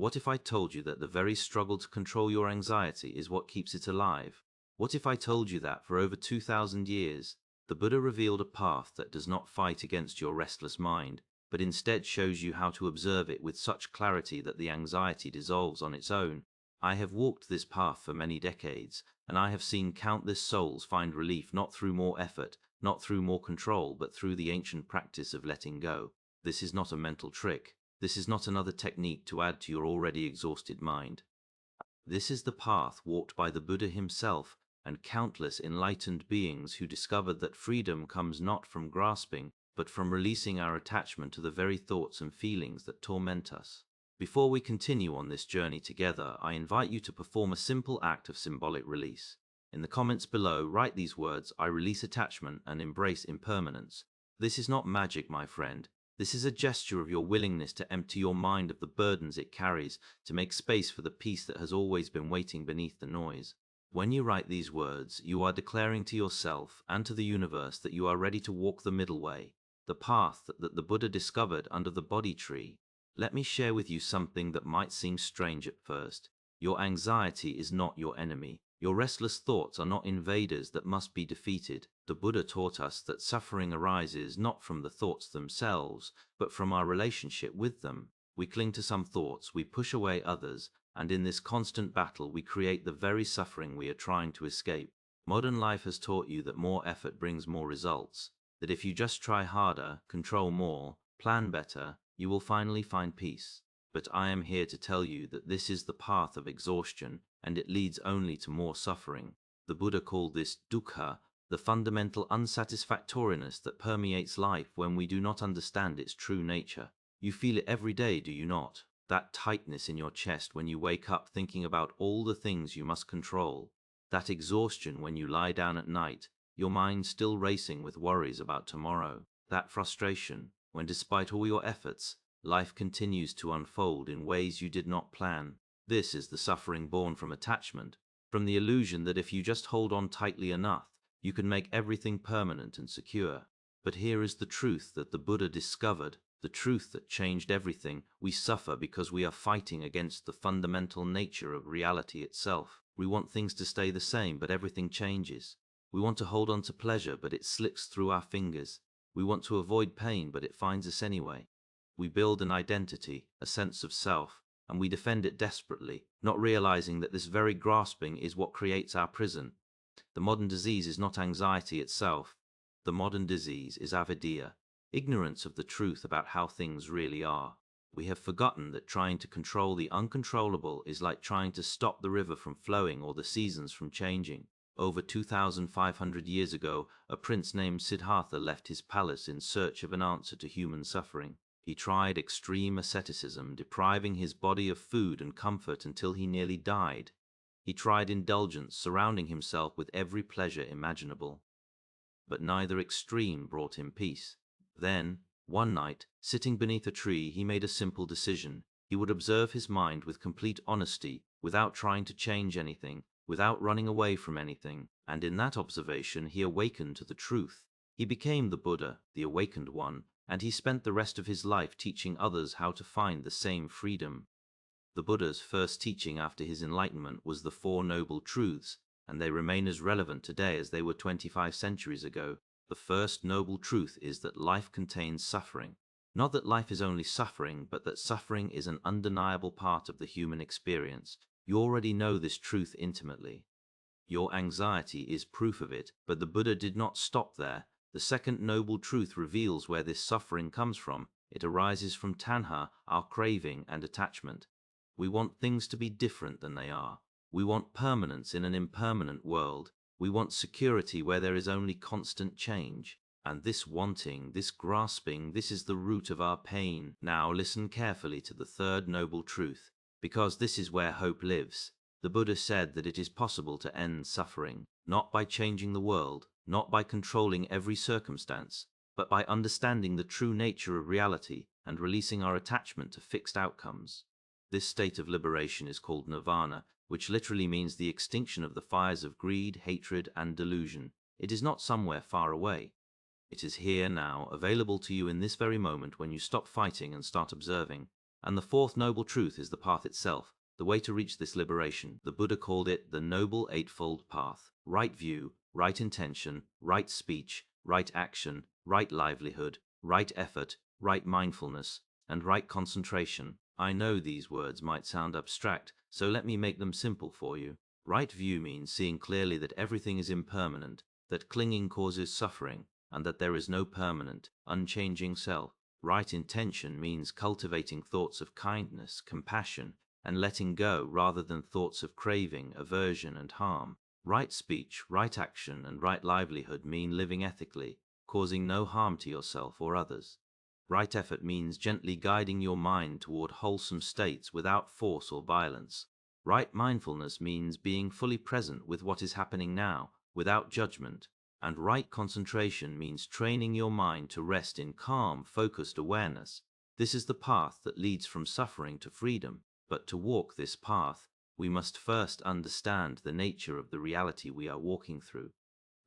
What if I told you that the very struggle to control your anxiety is what keeps it alive? What if I told you that for over 2,000 years, the Buddha revealed a path that does not fight against your restless mind, but instead shows you how to observe it with such clarity that the anxiety dissolves on its own? I have walked this path for many decades, and I have seen countless souls find relief not through more effort, not through more control, but through the ancient practice of letting go. This is not a mental trick. This is not another technique to add to your already exhausted mind. This is the path walked by the Buddha himself and countless enlightened beings who discovered that freedom comes not from grasping, but from releasing our attachment to the very thoughts and feelings that torment us. Before we continue on this journey together, I invite you to perform a simple act of symbolic release. In the comments below, write these words: I release attachment and embrace impermanence. This is not magic, my friend. This is a gesture of your willingness to empty your mind of the burdens it carries, to make space for the peace that has always been waiting beneath the noise. When you write these words, you are declaring to yourself and to the universe that you are ready to walk the middle way, the path that the Buddha discovered under the Bodhi tree. Let me share with you something that might seem strange at first. Your anxiety is not your enemy. Your restless thoughts are not invaders that must be defeated. The Buddha taught us that suffering arises not from the thoughts themselves, but from our relationship with them. We cling to some thoughts, we push away others, and in this constant battle we create the very suffering we are trying to escape. Modern life has taught you that more effort brings more results, that if you just try harder, control more, plan better, you will finally find peace. But I am here to tell you that this is the path of exhaustion, and it leads only to more suffering. The Buddha called this dukkha, the fundamental unsatisfactoriness that permeates life when we do not understand its true nature. You feel it every day, do you not? That tightness in your chest when you wake up thinking about all the things you must control. That exhaustion when you lie down at night, your mind still racing with worries about tomorrow. That frustration when, despite all your efforts, life continues to unfold in ways you did not plan. This is the suffering born from attachment, from the illusion that if you just hold on tightly enough, you can make everything permanent and secure. But here is the truth that the Buddha discovered, the truth that changed everything. We suffer because we are fighting against the fundamental nature of reality itself. We want things to stay the same, but everything changes. We want to hold on to pleasure, but it slips through our fingers. We want to avoid pain, but it finds us anyway. We build an identity, a sense of self, and we defend it desperately, not realizing that this very grasping is what creates our prison. The modern disease is not anxiety itself. The modern disease is avidya, ignorance of the truth about how things really are. We have forgotten that trying to control the uncontrollable is like trying to stop the river from flowing or the seasons from changing. Over 2,500 years ago, a prince named Siddhartha left his palace in search of an answer to human suffering. He tried extreme asceticism, depriving his body of food and comfort until he nearly died. He tried indulgence, surrounding himself with every pleasure imaginable. But neither extreme brought him peace. Then, one night, sitting beneath a tree, he made a simple decision. He would observe his mind with complete honesty, without trying to change anything, without running away from anything, and in that observation he awakened to the truth. He became the Buddha, the awakened one, and he spent the rest of his life teaching others how to find the same freedom. The Buddha's first teaching after his enlightenment was the Four Noble Truths, and they remain as relevant today as they were 25 centuries ago. The first noble truth is that life contains suffering. Not that life is only suffering, but that suffering is an undeniable part of the human experience. You already know this truth intimately. Your anxiety is proof of it, but the Buddha did not stop there. The second noble truth reveals where this suffering comes from. It arises from tanha, our craving and attachment. We want things to be different than they are. We want permanence in an impermanent world. We want security where there is only constant change. And this wanting, this grasping, this is the root of our pain. Now listen carefully to the third noble truth, because this is where hope lives. The Buddha said that it is possible to end suffering, not by changing the world, not by controlling every circumstance, but by understanding the true nature of reality and releasing our attachment to fixed outcomes. This state of liberation is called nirvana, which literally means the extinction of the fires of greed, hatred, and delusion. It is not somewhere far away. It is here now, available to you in this very moment when you stop fighting and start observing. And the fourth noble truth is the path itself, the way to reach this liberation. The Buddha called it the Noble Eightfold Path. Right view, right intention, right speech, right action, right livelihood, right effort, right mindfulness, and right concentration. I know these words might sound abstract, so let me make them simple for you. Right view means seeing clearly that everything is impermanent, that clinging causes suffering, and that there is no permanent, unchanging self. Right intention means cultivating thoughts of kindness, compassion, and letting go rather than thoughts of craving, aversion, and harm. Right speech, right action, and right livelihood mean living ethically, causing no harm to yourself or others. Right effort means gently guiding your mind toward wholesome states without force or violence. Right mindfulness means being fully present with what is happening now, without judgment. And right concentration means training your mind to rest in calm, focused awareness. This is the path that leads from suffering to freedom. But to walk this path, we must first understand the nature of the reality we are walking through.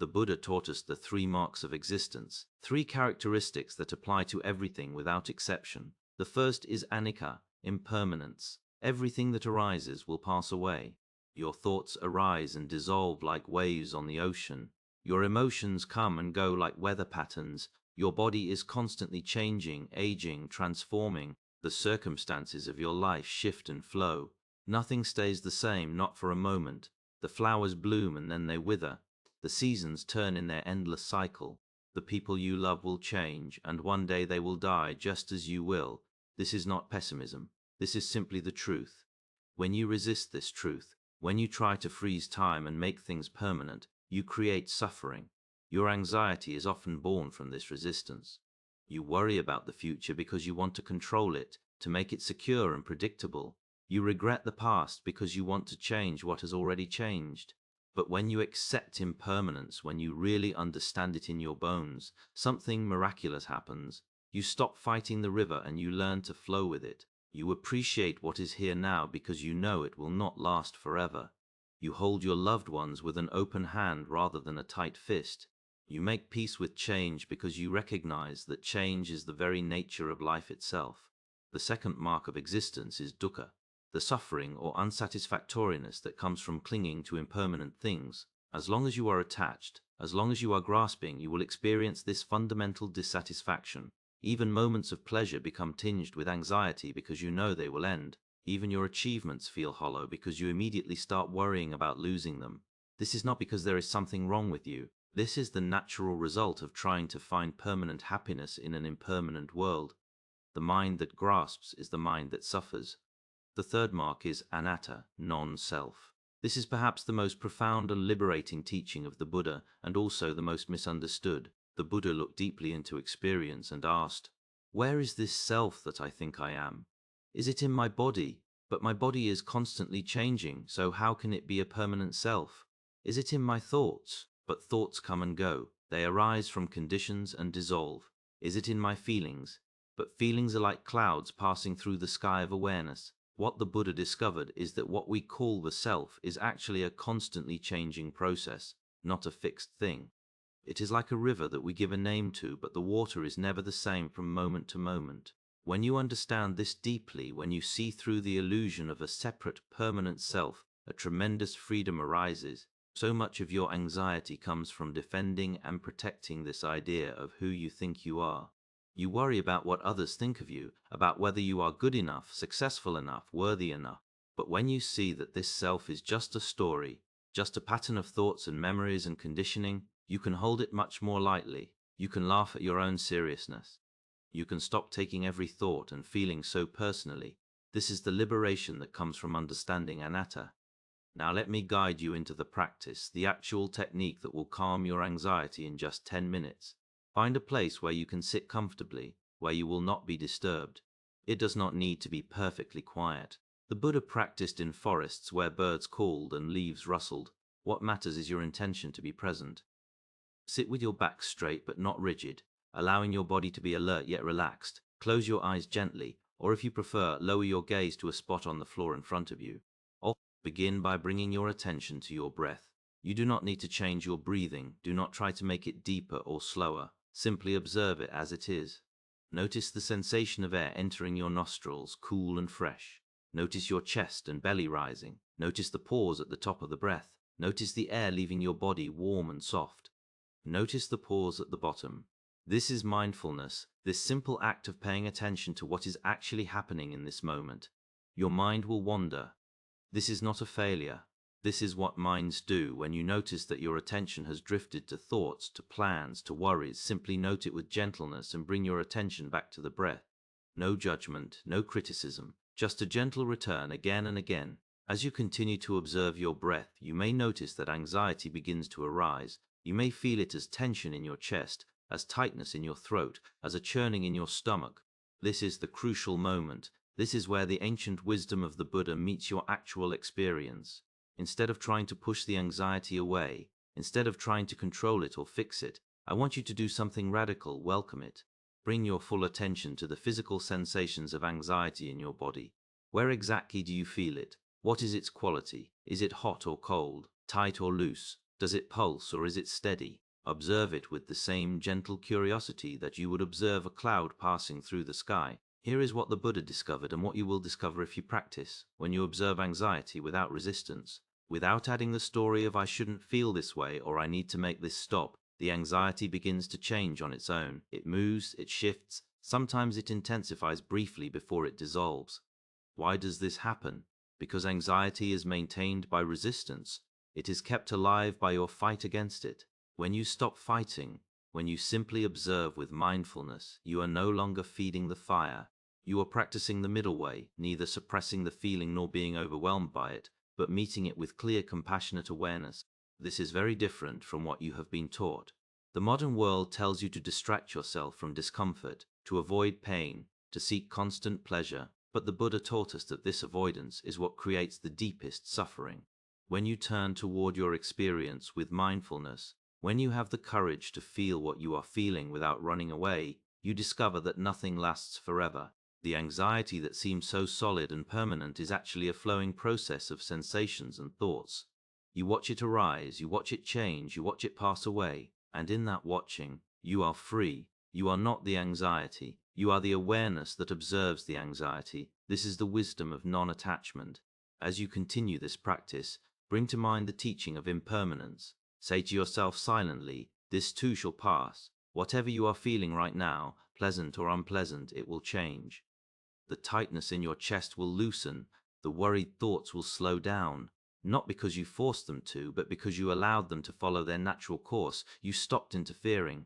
The Buddha taught us the three marks of existence, three characteristics that apply to everything without exception. The first is anicca, impermanence. Everything that arises will pass away. Your thoughts arise and dissolve like waves on the ocean. Your emotions come and go like weather patterns. Your body is constantly changing, aging, transforming. The circumstances of your life shift and flow. Nothing stays the same, not for a moment. The flowers bloom and then they wither. The seasons turn in their endless cycle. The people you love will change, and one day they will die just as you will. This is not pessimism. This is simply the truth. When you resist this truth, when you try to freeze time and make things permanent, you create suffering. Your anxiety is often born from this resistance. You worry about the future because you want to control it, to make it secure and predictable. You regret the past because you want to change what has already changed. But when you accept impermanence, when you really understand it in your bones, something miraculous happens. You stop fighting the river and you learn to flow with it. You appreciate what is here now because you know it will not last forever. You hold your loved ones with an open hand rather than a tight fist. You make peace with change because you recognize that change is the very nature of life itself. The second mark of existence is dukkha, the suffering or unsatisfactoriness that comes from clinging to impermanent things. As long as you are attached, as long as you are grasping, you will experience this fundamental dissatisfaction. Even moments of pleasure become tinged with anxiety because you know they will end. Even your achievements feel hollow because you immediately start worrying about losing them. This is not because there is something wrong with you. This is the natural result of trying to find permanent happiness in an impermanent world. The mind that grasps is the mind that suffers. The third mark is anatta, non-self. This is perhaps the most profound and liberating teaching of the Buddha, and also the most misunderstood. The Buddha looked deeply into experience and asked, "Where is this self that I think I am? Is it in my body? But my body is constantly changing, so how can it be a permanent self? Is it in my thoughts? But thoughts come and go. They arise from conditions and dissolve. Is it in my feelings? But feelings are like clouds passing through the sky of awareness. What the Buddha discovered is that what we call the self is actually a constantly changing process, not a fixed thing. It is like a river that we give a name to, but the water is never the same from moment to moment. When you understand this deeply, when you see through the illusion of a separate, permanent self, a tremendous freedom arises. So much of your anxiety comes from defending and protecting this idea of who you think you are. You worry about what others think of you, about whether you are good enough, successful enough, worthy enough. But when you see that this self is just a story, just a pattern of thoughts and memories and conditioning, you can hold it much more lightly. You can laugh at your own seriousness. You can stop taking every thought and feeling so personally. This is the liberation that comes from understanding anatta. Now let me guide you into the practice, the actual technique that will calm your anxiety in just 10 minutes. Find a place where you can sit comfortably, where you will not be disturbed. It does not need to be perfectly quiet. The Buddha practiced in forests where birds called and leaves rustled. What matters is your intention to be present. Sit with your back straight but not rigid, allowing your body to be alert yet relaxed. Close your eyes gently, or if you prefer, lower your gaze to a spot on the floor in front of you. Begin by bringing your attention to your breath. You do not need to change your breathing. Do not try to make it deeper or slower. Simply observe it as it is. Notice the sensation of air entering your nostrils, cool and fresh. Notice your chest and belly rising. Notice the pause at the top of the breath. Notice the air leaving your body warm and soft. Notice the pause at the bottom. This is mindfulness, this simple act of paying attention to what is actually happening in this moment. Your mind will wander. This is not a failure. This is what minds do. When you notice that your attention has drifted to thoughts, to plans, to worries, simply note it with gentleness and bring your attention back to the breath. No judgment, no criticism, just a gentle return again and again. As you continue to observe your breath, you may notice that anxiety begins to arise. You may feel it as tension in your chest, as tightness in your throat, as a churning in your stomach. This is the crucial moment. This is where the ancient wisdom of the Buddha meets your actual experience. Instead of trying to push the anxiety away, instead of trying to control it or fix it, I want you to do something radical. Welcome it. Bring your full attention to the physical sensations of anxiety in your body. Where exactly do you feel it? What is its quality? Is it hot or cold, tight or loose? Does it pulse or is it steady? Observe it with the same gentle curiosity that you would observe a cloud passing through the sky. Here is what the Buddha discovered and what you will discover if you practice. When you observe anxiety without resistance, without adding the story of I shouldn't feel this way or I need to make this stop, the anxiety begins to change on its own. It moves, it shifts, sometimes it intensifies briefly before it dissolves. Why does this happen? Because anxiety is maintained by resistance. It is kept alive by your fight against it. When you stop fighting, when you simply observe with mindfulness, you are no longer feeding the fire. You are practicing the middle way, neither suppressing the feeling nor being overwhelmed by it, but meeting it with clear, compassionate awareness. This is very different from what you have been taught. The modern world tells you to distract yourself from discomfort, to avoid pain, to seek constant pleasure, but the Buddha taught us that this avoidance is what creates the deepest suffering. When you turn toward your experience with mindfulness, when you have the courage to feel what you are feeling without running away, you discover that nothing lasts forever. The anxiety that seems so solid and permanent is actually a flowing process of sensations and thoughts. You watch it arise, you watch it change, you watch it pass away, and in that watching, you are free. You are not the anxiety. You are the awareness that observes the anxiety. This is the wisdom of non-attachment. As you continue this practice, bring to mind the teaching of impermanence. Say to yourself silently, this too shall pass. Whatever you are feeling right now, pleasant or unpleasant, it will change. The tightness in your chest will loosen. The worried thoughts will slow down. Not because you forced them to, but because you allowed them to follow their natural course. You stopped interfering.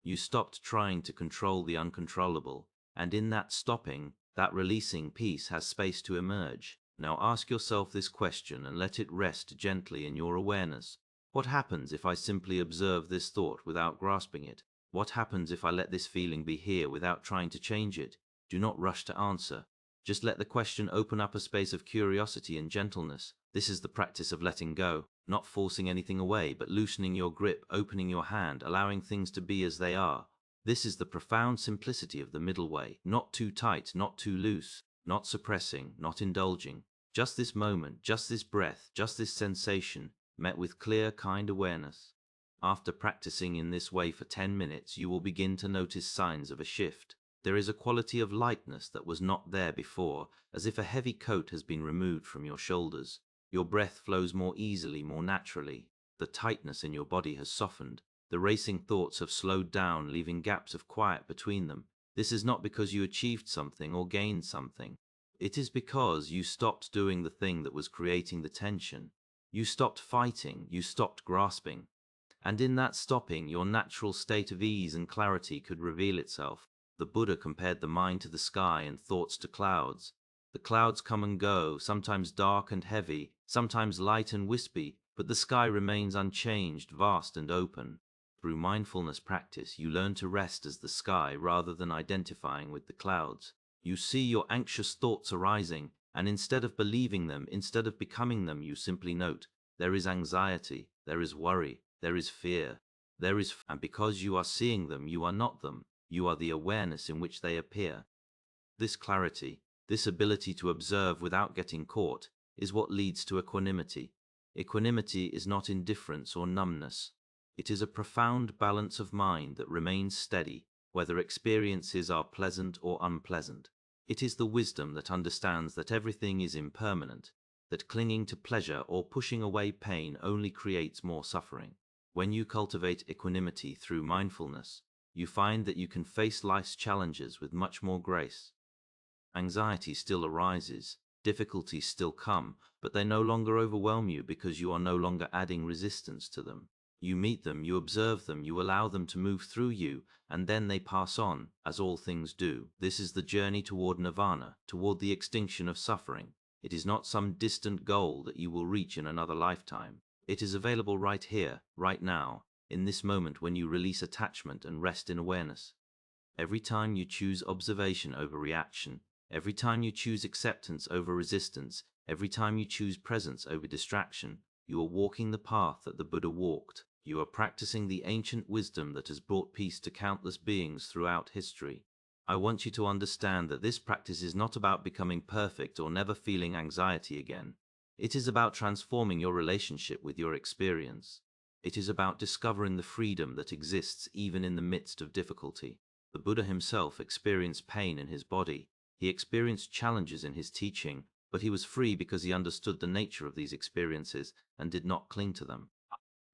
You stopped trying to control the uncontrollable. And in that stopping, that releasing, peace has space to emerge. Now ask yourself this question and let it rest gently in your awareness. What happens if I simply observe this thought without grasping it? What happens if I let this feeling be here without trying to change it? Do not rush to answer. Just let the question open up a space of curiosity and gentleness. This is the practice of letting go, not forcing anything away, but loosening your grip, opening your hand, allowing things to be as they are. This is the profound simplicity of the middle way, not too tight, not too loose, not suppressing, not indulging. Just this moment, just this breath, just this sensation, met with clear, kind awareness. After practicing in this way for 10 minutes, you will begin to notice signs of a shift. There is a quality of lightness that was not there before, as if a heavy coat has been removed from your shoulders. Your breath flows more easily, more naturally. The tightness in your body has softened. The racing thoughts have slowed down, leaving gaps of quiet between them. This is not because you achieved something or gained something. It is because you stopped doing the thing that was creating the tension. You stopped fighting, you stopped grasping. And in that stopping, your natural state of ease and clarity could reveal itself. The Buddha compared the mind to the sky and thoughts to clouds. The clouds come and go, sometimes dark and heavy, sometimes light and wispy, but the sky remains unchanged, vast and open. Through mindfulness practice, you learn to rest as the sky rather than identifying with the clouds. You see your anxious thoughts arising, and instead of believing them, instead of becoming them, you simply note, there is anxiety, there is worry, there is fear, and because you are seeing them, you are not them. You are the awareness in which they appear. This clarity, this ability to observe without getting caught, is what leads to equanimity. Equanimity is not indifference or numbness. It is a profound balance of mind that remains steady, whether experiences are pleasant or unpleasant. It is the wisdom that understands that everything is impermanent, that clinging to pleasure or pushing away pain only creates more suffering. When you cultivate equanimity through mindfulness, you find that you can face life's challenges with much more grace. Anxiety still arises, difficulties still come, but they no longer overwhelm you because you are no longer adding resistance to them. You meet them, you observe them, you allow them to move through you, and then they pass on, as all things do. This is the journey toward nirvana, toward the extinction of suffering. It is not some distant goal that you will reach in another lifetime. It is available right here, right now, in this moment when you release attachment and rest in awareness. Every time you choose observation over reaction, every time you choose acceptance over resistance, every time you choose presence over distraction, you are walking the path that the Buddha walked. You are practicing the ancient wisdom that has brought peace to countless beings throughout history. I want you to understand that this practice is not about becoming perfect or never feeling anxiety again. It is about transforming your relationship with your experience. It is about discovering the freedom that exists even in the midst of difficulty. The Buddha himself experienced pain in his body. He experienced challenges in his teaching, but he was free because he understood the nature of these experiences and did not cling to them.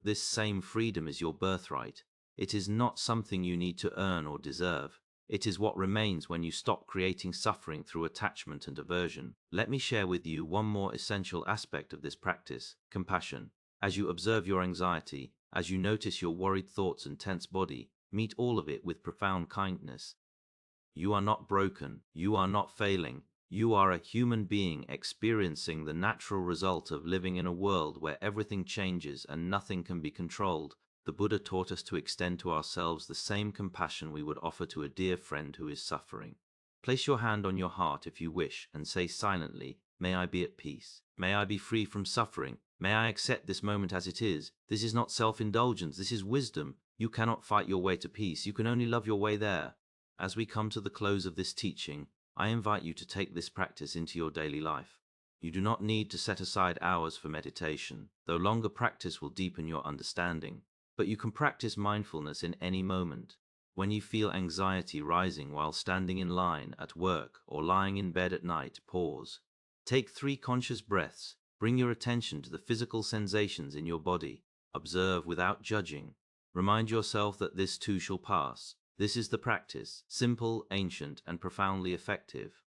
This same freedom is your birthright. It is not something you need to earn or deserve. It is what remains when you stop creating suffering through attachment and aversion. Let me share with you one more essential aspect of this practice: compassion. As you observe your anxiety, as you notice your worried thoughts and tense body, meet all of it with profound kindness. You are not broken. You are not failing. You are a human being experiencing the natural result of living in a world where everything changes and nothing can be controlled. The Buddha taught us to extend to ourselves the same compassion we would offer to a dear friend who is suffering. Place your hand on your heart if you wish and say silently, "May I be at peace. May I be free from suffering. May I accept this moment as it is." This is not self-indulgence. This is wisdom. You cannot fight your way to peace. You can only love your way there. As we come to the close of this teaching, I invite you to take this practice into your daily life. You do not need to set aside hours for meditation, though longer practice will deepen your understanding. But you can practice mindfulness in any moment. When you feel anxiety rising while standing in line, at work, or lying in bed at night, pause. Take 3 conscious breaths. Bring your attention to the physical sensations in your body. Observe without judging. Remind yourself that this too shall pass. This is the practice, simple, ancient, and profoundly effective.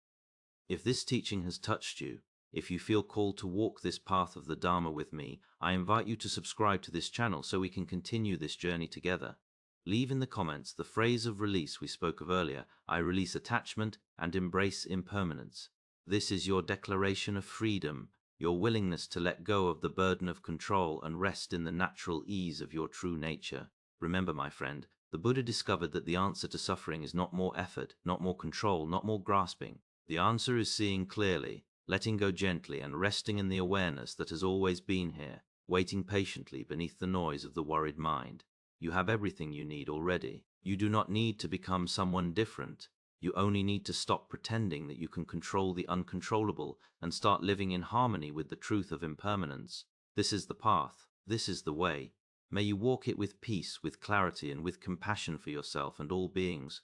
If this teaching has touched you, if you feel called to walk this path of the Dharma with me, I invite you to subscribe to this channel so we can continue this journey together. Leave in the comments the phrase of release we spoke of earlier: I release attachment and embrace impermanence. This is your declaration of freedom, your willingness to let go of the burden of control and rest in the natural ease of your true nature. Remember, my friend, the Buddha discovered that the answer to suffering is not more effort, not more control, not more grasping. The answer is seeing clearly, letting go gently, and resting in the awareness that has always been here, waiting patiently beneath the noise of the worried mind. You have everything you need already. You do not need to become someone different. You only need to stop pretending that you can control the uncontrollable and start living in harmony with the truth of impermanence. This is the path. This is the way. May you walk it with peace, with clarity, and with compassion for yourself and all beings.